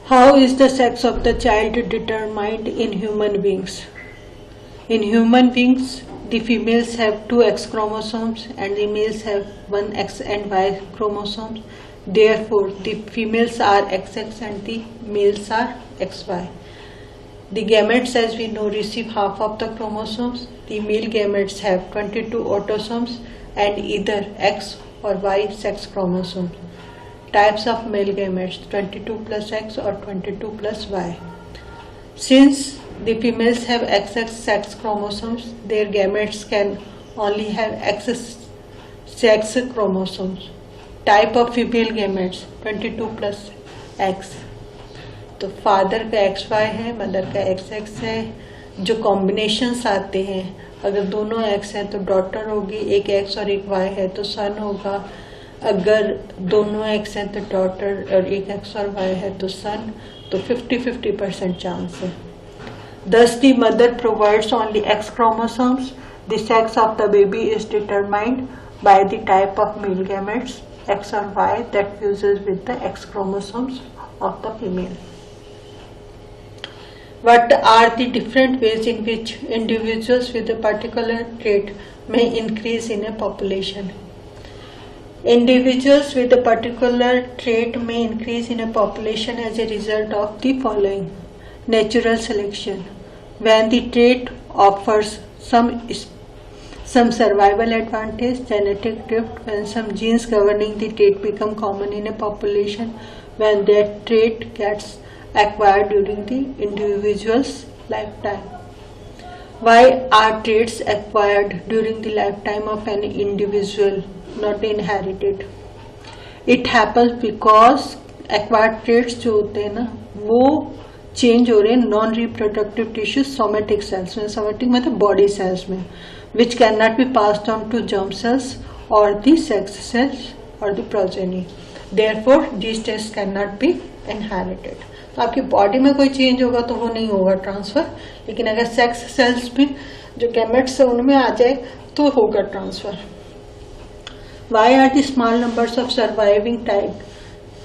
How is the sex of the child determined in human beings? In human beings, the females have 2 X chromosomes and the males have 1 X and Y chromosomes. Therefore, the females are XX and the males are XY. The gametes, as we know, receive half of the chromosomes. The male gametes have 22 autosomes and either X or Y sex chromosomes. Types of male gametes: 22 plus X or 22 plus Y. Since the females have XX sex chromosomes, their gametes can only have X sex chromosomes. Type of female gametes: 22 plus X. तो father का XY है, mother का XX है. जो combinations आते हैं, अगर दोनों X हैं तो डॉटर होगी, एक X और एक Y है तो सन होगा. अगर दोनों X हैं तो डॉटर और एक X और Y है तो सन. तो 50-50% चांस है. Thus the mother provides only X chromosomes. The sex of the baby is determined by the type of male gametes X or Y that fuses with the X chromosomes of the female. What are the different ways in which individuals with a particular trait may increase in a population? Individuals with a particular trait may increase in a population as a result of the following. Natural selection. When the trait offers some survival advantage. Genetic drift. When some genes governing the trait become common in a population. When that trait gets acquired during the individual's lifetime. Why are traits acquired during the lifetime of an individual, not inherited? It happens because acquired traits जो होते हैं ना, वो change हो रहे हैं non reproductive tissues somatic cells में. Somatic मतलब बॉडी सेल्स में, which can not be passed on to germ cells और द सेक्स सेल्स और the progeny. Therefore these traits can not be inherited. तो आपकी बॉडी में कोई चेंज होगा तो वो नहीं होगा ट्रांसफर, लेकिन अगर सेक्स सेल्स भी जो गैमेट्स है उनमें आ जाए तो होगा transfer. Why are the small numbers of surviving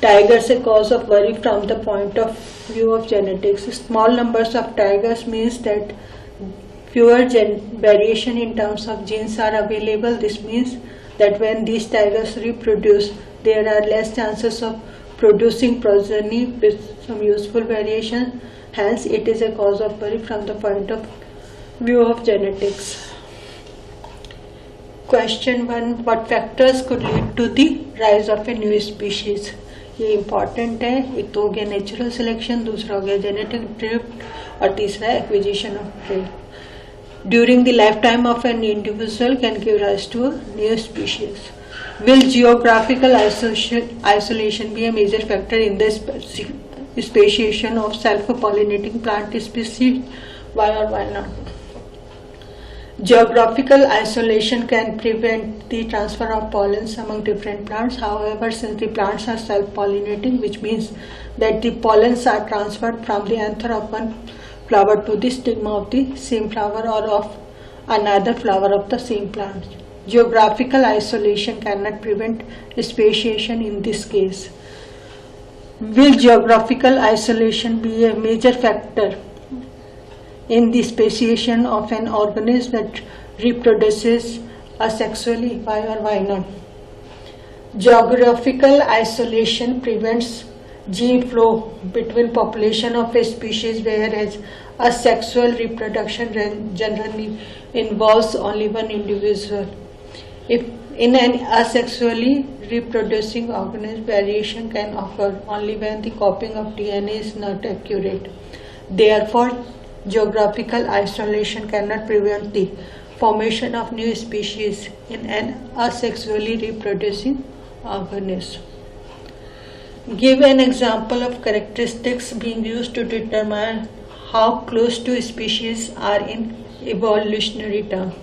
tigers a cause of worry from the point of view of genetics? Small numbers of tigers means that fewer variation in terms of genes are available. This means that when these tigers reproduce, there are less chances of producing progeny with some useful variation. Hence, it is a cause of worry from the point of view of genetics. Question 1. What factors could lead to the rise of a new species? ये important है. एक तो हो गया natural selection, दूसरा हो गया genetic drift और तीसरा acquisition of trait. During the life time of an individual can give rise to a new species. Will geographical isolation be a major factor in the speciation of self-pollinating plant species? Why or why not? Geographical isolation can prevent the transfer of pollens among different plants. However, since the plants are self-pollinating, which means that the pollens are transferred from the anther of one flower to the stigma of the same flower or of another flower of the same plant. Geographical isolation cannot prevent speciation in this case. Will geographical isolation be a major factor in the speciation of an organism that reproduces asexually? Why or why not? Geographical isolation prevents gene flow between population of a species, whereas asexual reproduction generally involves only one individual. If in an asexually reproducing organism, variation can occur only when the copying of DNA is not accurate. Therefore, geographical isolation cannot prevent the formation of new species in an asexually reproducing organism. Give an example of characteristics being used to determine how close two species are in evolutionary terms.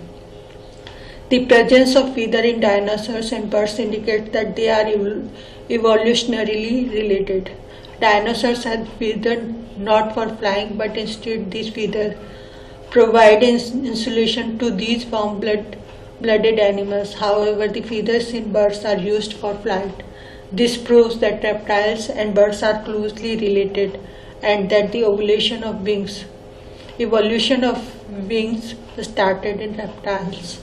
The presence of feather in dinosaurs and birds indicates that they are evolutionarily related. Dinosaurs had feathers not for flying, but instead these feathers provide insulation to these warm-blooded animals. However, the feathers in birds are used for flight. This proves that reptiles and birds are closely related and that the evolution of wings started in reptiles.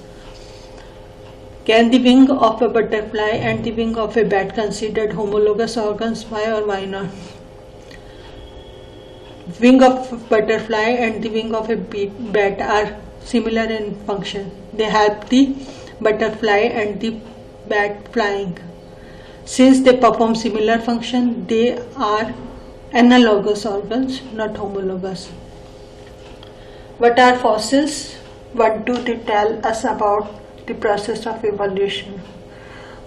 Can the wing of a butterfly and the wing of a bat considered homologous organs? Why or why not? Wing of butterfly and the wing of a bat are similar in function. They help the butterfly and the bat flying. Since they perform similar function, they are analogous organs, not homologous. What are fossils? What do they tell us about the process of evolution?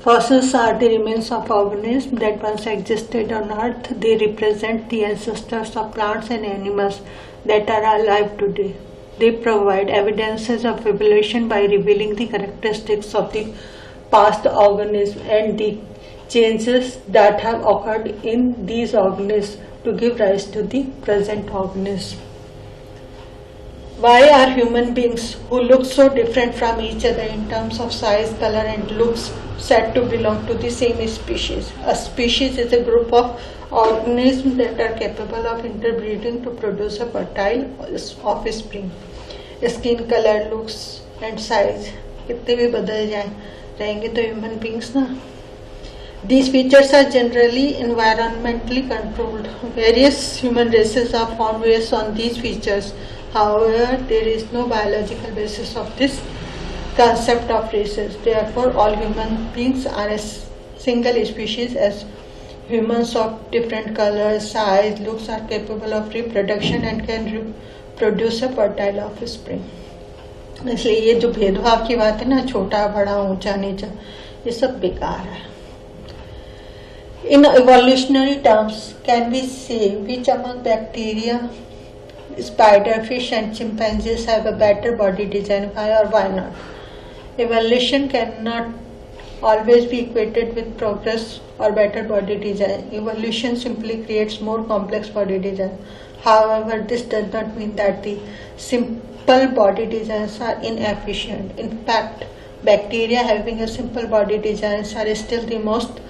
Fossils are the remains of organisms that once existed on Earth. They represent the ancestors of plants and animals that are alive today. They provide evidences of evolution by revealing the characteristics of the past organism and the changes that have occurred in these organisms to give rise to the present organism. Why are human beings who look so different from each other in terms of size, color and looks said to belong to the same species? A species is a group of organisms that are capable of interbreeding to produce a fertile offspring. Skin color, looks and size कितने भी बदल जाएं रहेंगे तो human beings ना. These features are generally environmentally controlled. Various human races are formed based on these features. However, there is no biological basis of this concept of races. Therefore, all human beings are a single species, as humans of different colors, size, looks are capable of reproduction and can reproduce a fertile offspring. इसलिए ये जो भेदभाव की बात है ना, छोटा बड़ा ऊंचा नीचा, ये सब बेकार है. In evolutionary terms, can we say which among bacteria, spider, fish and chimpanzees have a better body design? Why or why not? Evolution cannot always be equated with progress or better body design. Evolution simply creates more complex body design. However, this does not mean that the simple body designs are inefficient. In fact, bacteria having a simple body designs are still the most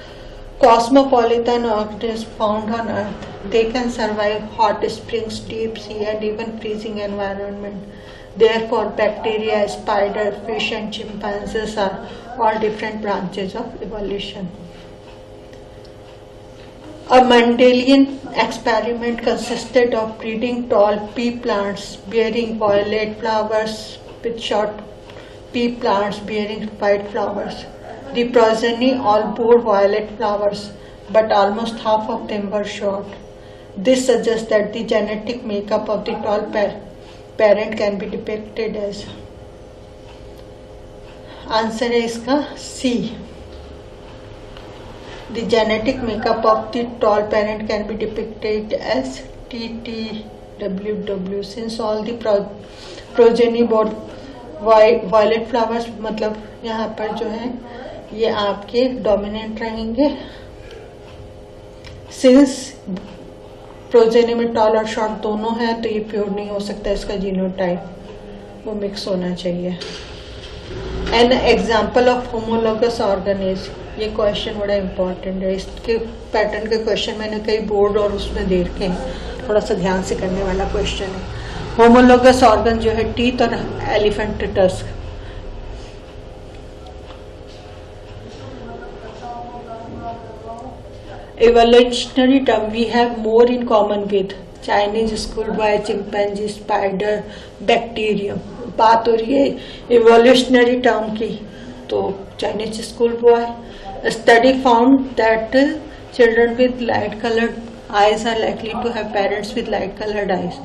cosmopolitan organisms found on Earth. They can survive hot springs, deep sea and even freezing environment. Therefore, bacteria, spider, fish and chimpanzees are all different branches of evolution. A Mendelian experiment consisted of breeding tall pea plants bearing violet flowers with short pea plants bearing white flowers. The progeny all bore violet flowers, but almost half of them were short. This suggests that the genetic makeup of the tall parent can be depicted as. Answer है इसका C. The genetic makeup of the tall parent can be depicted as TTWW. Since all the progeny bore violet flowers, मतलब यहाँ पर जो है ये आपके dominant रहेंगे. सिंस प्रोजेनी में टॉल और शॉर्ट दोनों है तो ये प्योर नहीं हो सकता. इसका जीनोटाइप वो मिक्स होना चाहिए. An example of homologous organism. ये क्वेश्चन बड़ा इम्पोर्टेंट है. इसके पैटर्न के क्वेश्चन मैंने कई बोर्ड और उसमें दे रखे हैं, थोड़ा सा ध्यान से करने वाला क्वेश्चन है. होमोलोगस ऑर्गन जो है टीथ और elephant tusk. Evolutionary term, we have more in common with Chinese schoolboy, chimpanzee, spider, bacterium. बात हो रही है evolutionary term की, तो Chinese schoolboy. A study found that children with light-colored eyes are likely to have parents with light-colored eyes.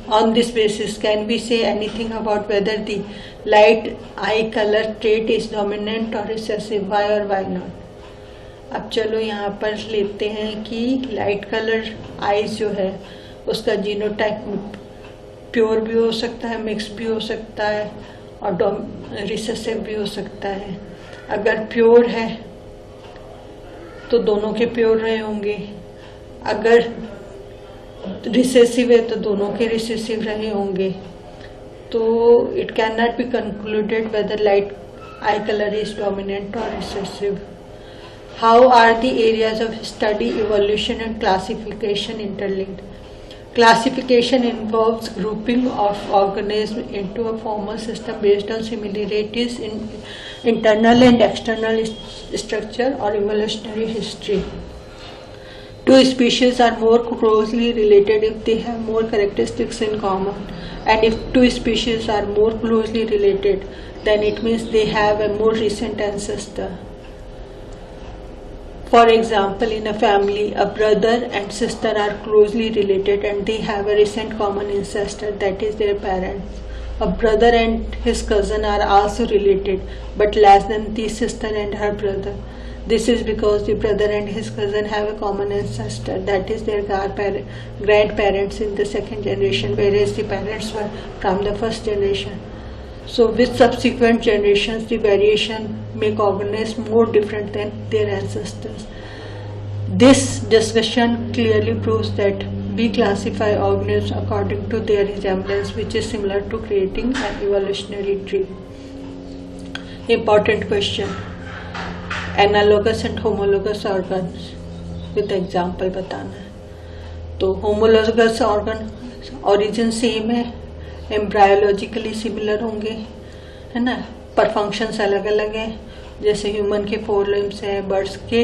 On this basis, can we say anything about whether the light eye color trait is dominant or recessive? Why or why not? अब चलो यहाँ पर लेते हैं कि light colour eyes जो है उसका जीनोटाइप प्योर भी हो सकता है, मिक्स भी हो सकता है और रिसेसिव भी हो सकता है. अगर प्योर है तो दोनों के प्योर रहे होंगे, अगर रिसेसिव है तो दोनों के रिसेसिव रहे होंगे. तो it can not be concluded whether light eye colour is dominant और recessive. How are the areas of study, evolution and classification interlinked? Classification involves grouping of organisms into a formal system based on similarities in internal and external structure or evolutionary history. Two species are more closely related if they have more characteristics in common, and if two species are more closely related, then it means they have a more recent ancestor. For example, in a family, a brother and sister are closely related and they have a recent common ancestor, that is their parents. A brother and his cousin are also related, but less than the sister and her brother. This is because the brother and his cousin have a common ancestor, that is their grandparents in the second generation, whereas the parents were from the first generation. So with subsequent generations, the variation make organisms more different than their ancestors. This discussion clearly proves that we classify organisms according to their resemblance, which is similar to creating an evolutionary tree. Important question. Analogous and homologous organs with example बताना है. तो homologous organ origin same है, एम्ब्रायोलॉजिकली similar होंगे, है ना, पर functions अलग अलग हैं. जैसे ह्यूमन के 4 लिम्स हैं, बर्ड्स के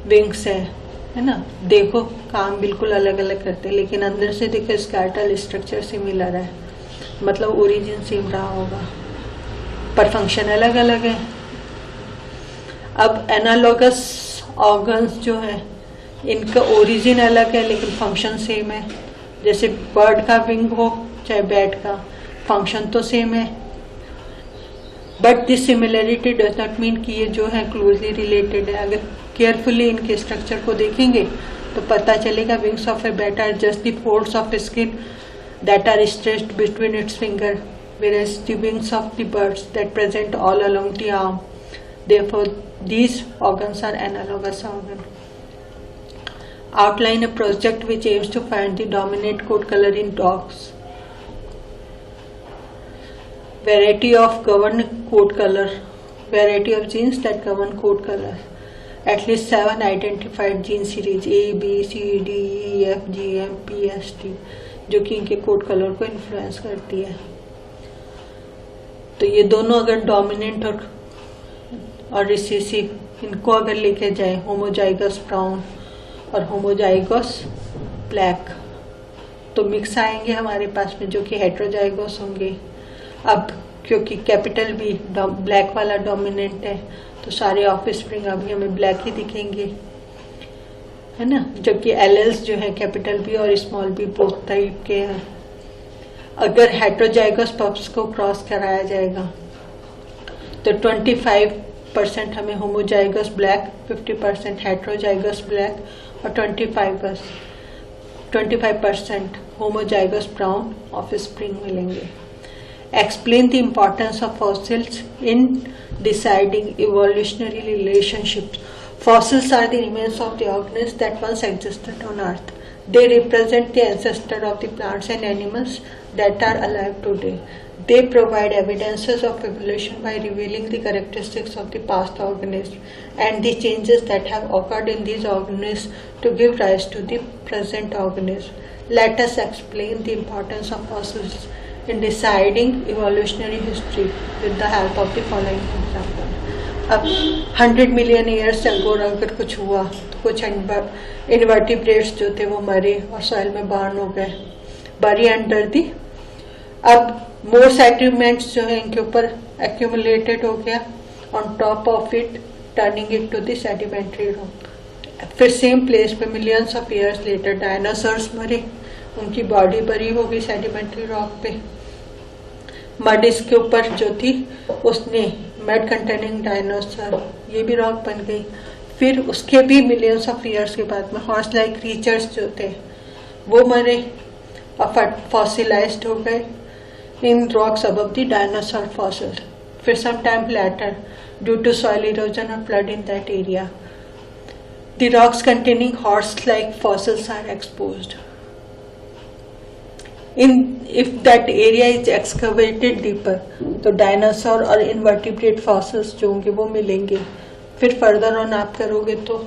विंग्स हैं, है ना. देखो काम बिल्कुल अलग अलग करते हैं, लेकिन अंदर से देखो स्केलेटल स्ट्रक्चर सिमिलर है, मतलब ओरिजिन सेम रहा होगा, पर फंक्शन अलग अलग है. अब एनालॉगस ऑर्गन्स जो है, इनका ओरिजिन अलग है लेकिन फंक्शन सेम है. जैसे बर्ड का विंग हो चाहे बैट का, फंक्शन तो सेम है, but this similarity does not mean कि ये जो है क्लोजली रिलेटेड है. अगर केयरफुली इनके स्ट्रक्चर को देखेंगे तो पता चलेगा wings of a bat are just the folds of skin that are stretched between its finger, whereas the wings of the birds that present all along the arm. Therefore, these organs are analogous organs. Outline a project which aims to find the dominant coat color in dogs. Variety of govern coat color. Variety of genes that govern coat color. At least 7 identified gene series A, B, C, D, E, F, G, M, P, S, T, जो कि इनके coat colour को influence करती है. तो ये दोनों अगर डोमिनेंट और रिसेसिव, इनको अगर लेके जाए, होमोजाइगस ब्राउन और होमोजाइगस ब्लैक, तो मिक्स आएंगे हमारे पास में, जो कि हेट्रोजाइगस होंगे. अब क्योंकि कैपिटल बी ब्लैक वाला डोमिनेंट है, तो सारे ऑफस्प्रिंग अभी हमें ब्लैक ही दिखेंगे, है ना. जबकि एलेल्स जो है कैपिटल बी और स्मॉल बी बोथ टाइप के हैं. अगर हेट्रोजाइगस पप्स को क्रॉस कराया जाएगा तो 25% हमें होमोजाइगस ब्लैक, 50% हेट्रोजाइगस ब्लैक और 25% होमोजाइगस ब्राउन ऑफस्प्रिंग मिलेंगे. Explain the importance of fossils in deciding evolutionary relationships. Fossils are the remains of the organisms that once existed on Earth. They represent the ancestor of the plants and animals that are alive today. They provide evidences of evolution by revealing the characteristics of the past organisms and the changes that have occurred in these organisms to give rise to the present organism. Let us explain the importance of fossils in deciding evolutionary history with the help of the following example. अब 100 million years ago अगर कुछ हुआ तो कुछ invertebrates जो थे वो मरे और सॉइल में बर्न हो गए, बरी अंडर दी. अब मोर सेटलमेंट्स जो है इनके ऊपर एक्यूमुलेटेड हो गया on top of it, turning it to the sedimentary rock. फिर सेम प्लेस पे millions of years later dinosaurs मरे, उनकी बॉडी बरी हो गई सेडिमेंट्री रॉक पे. मड इसके ऊपर जो थी उसने मड कंटेनिंग डायनासोर, ये भी रॉक बन गई. फिर उसके भी मिलियंस ऑफ ईयर्स के बाद में हॉर्स लाइक क्रीचर्स जो थे वो मरे और फॉसिलाइज्ड हो गए in rocks above the dinosaur fossil. फिर some time later due to soil erosion और flood in that area, the rocks containing horse like fossils are exposed. If that area is excavated deeper, तो dinosaur और invertebrate fossils जो होंगे वो मिलेंगे. फिर further on आप करोगे तो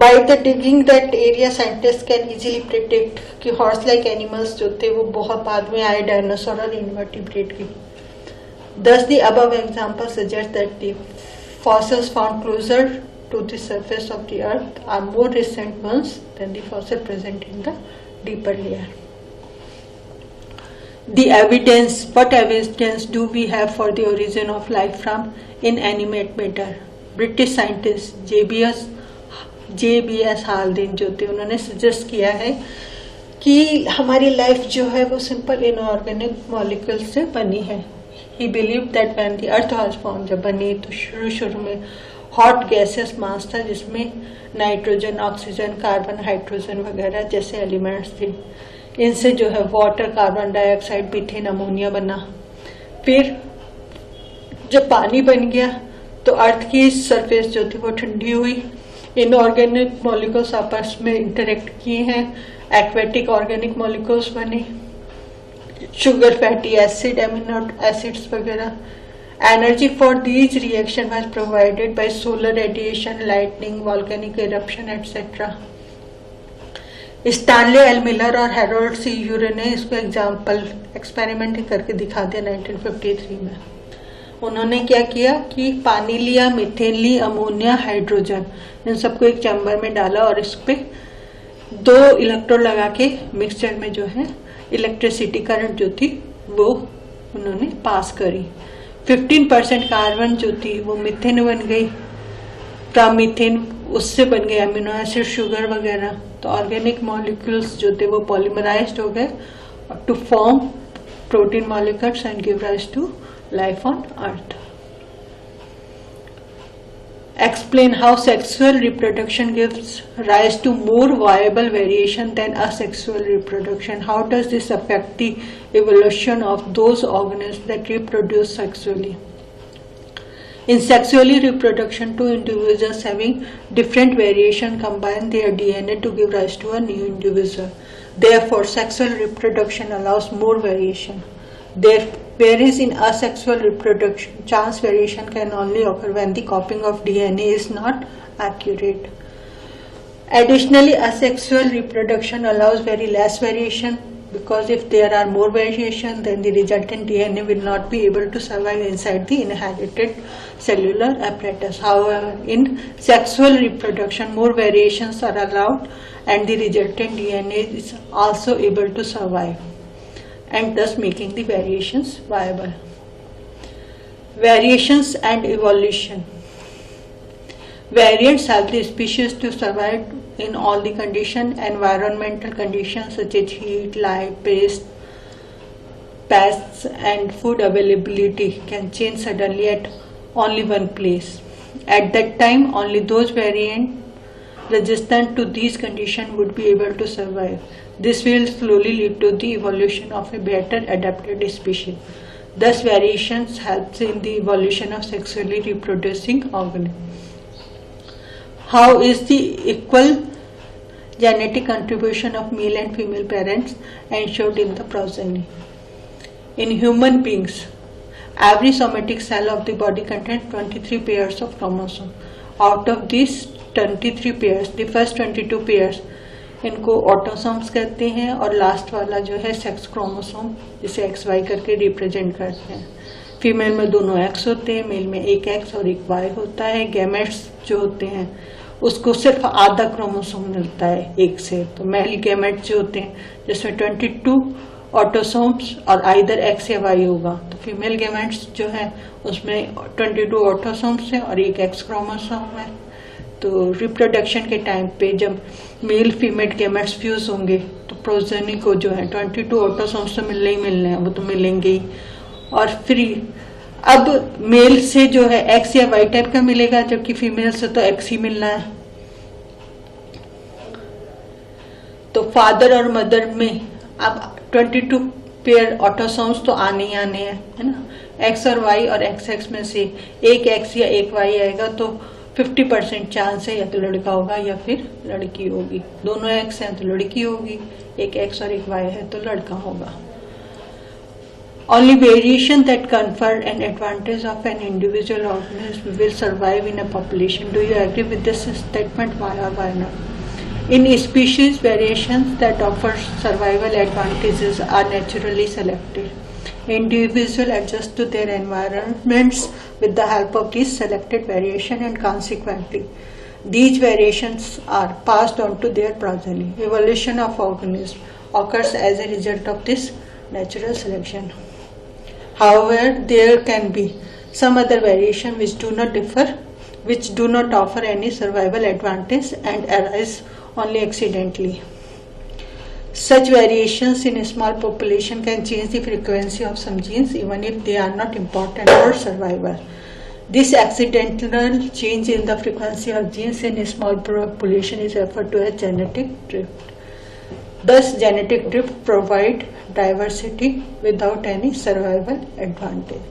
by the digging that area scientist can easily predict कि हॉर्स लाइक एनिमल्स जो थे वो बहुत बाद में आए डायनासोर और इनवर्टिब्रेट की. Thus the above example suggests that the fossils found closer to the surface of the earth are more recent ones than the fossil present in the deeper layer. The evidence, what evidence do we have for the origin of life from inanimate matter? British scientist J.B.S. Haldane जो थे उन्होंने suggest किया है कि हमारी life जो है वो सिंपल इनऑर्गेनिक मॉलिक्यूल से बनी है. He believed that when the earth was formed, जब बनी तो शुरू में हॉट गैसेस मास था जिसमें नाइट्रोजन, ऑक्सीजन, कार्बन, हाइड्रोजन वगैरह जैसे एलिमेंट्स थे. इनसे जो है water, carbon dioxide, methane, ammonia बना. फिर जब पानी बन गया तो अर्थ की सरफेस जो थी वो ठंडी हुई. इनऑर्गेनिक मॉलिक्यूल्स आपस में इंटरेक्ट किए हैं, एक्वेटिक ऑर्गेनिक मॉलिक्यूल्स बने, sugar, fatty acid, amino acids वगैरह. Energy for these reaction was provided by solar radiation, lightning, volcanic eruption, etc. Stanley L Miller और हैरोल्ड सी यूरे ने इसको एग्जाम्पल एक्सपेरिमेंट करके दिखा दिया 1953 में. उन्होंने क्या किया कि पानी लिया, मीथेन ली, अमोनिया, हाइड्रोजन, इन सबको एक चैम्बर में डाला और इस पे 2 इलेक्ट्रोड लगा के मिक्सचर में जो है इलेक्ट्रिसिटी करंट जो थी वो उन्होंने पास करी. 15% कार्बन जो थी वो मीथेन बन गई, मीथेन उससे बन गए अमीनो एसिड, शुगर वगैरह. तो ऑर्गेनिक मॉलिक्यूल्स जो थे वो पॉलीमराइज्ड हो गए to form protein molecules and give rise to life on earth. Explain how sexual reproduction gives rise to more viable variation than asexual reproduction. How does this affect the evolution of those organisms that reproduce sexually? In sexually reproduction, 2 individuals having different variation combine their DNA to give rise to a new individual. Therefore, sexual reproduction allows more variation. Whereas in asexual reproduction, chance variation can only occur when the copying of DNA is not accurate. Additionally, asexual reproduction allows very less variation because if there are more variation, then the resultant DNA will not be able to survive inside the inherited cellular apparatus. However, in sexual reproduction, more variations are allowed and the resultant DNA is also able to survive, and thus making the variations viable. Variations and evolution. Variants help the species to survive in all the conditions. Environmental conditions such as heat, light, pests and food availability can change suddenly at only one place. At that time, only those variants resistant to these conditions would be able to survive. This will slowly lead to the evolution of a better adapted species. Thus, variations helps in the evolution of sexually reproducing organisms. How is the equal genetic contribution of male and female parents ensured in the progeny? In human beings, every somatic cell of the body contains 23 pairs of chromosomes. Out of these 23 pairs, the first 22 pairs इनको autosomes कहते हैं और last वाला जो है sex chromosome जिसे XY करके represent करते हैं. फीमेल में दोनों X होते हैं, मेल में एक X और एक Y होता है. गैमेट्स जो होते हैं उसको सिर्फ आधा क्रोमोसोम मिलता है एक से. तो मेल गैमेट्स जो होते हैं जिसमें 22 ऑटोसोम्स और आइदर X या Y होगा. तो फीमेल गैमेट्स जो है उसमें 22 ऑटोसोम्स है और एक X क्रोमोसोम है. तो रिप्रोडक्शन के टाइम पे जब मेल फीमेल गैमेट्स फ्यूज होंगे तो प्रोजेनी को जो है 22 ऑटोसोम्स तो मिलने ही मिलने हैं, वो तो मिलेंगे ही. और फिर अब मेल से जो है X या Y टाइप का मिलेगा जबकि फीमेल से तो X ही मिलना है. तो फादर और मदर में अब 22 पेयर ऑटोसोम्स तो आने ही आने हैं, है ना. X और Y और XX में से एक X या एक Y आएगा तो 50% चांस है या तो लड़का होगा या फिर लड़की होगी. दोनों X हैं तो लड़की होगी, एक X और एक Y है तो लड़का होगा. Only variation that confer an advantage of an individual organism will survive in a population. Do you agree with this statement? Why or why not? In species, variations that offer survival advantages are naturally selected. Individuals adjust to their environments with the help of this selected variation, and consequently, these variations are passed on to their progeny. Evolution of organisms occurs as a result of this natural selection. However, there can be some other variation which do not differ, which do not offer any survival advantage and arise only accidentally. Such variations in a small population can change the frequency of some genes even if they are not important for survival. This accidental change in the frequency of genes in a small population is referred to as genetic drift. Thus, genetic drift provides diversity without any survival advantage.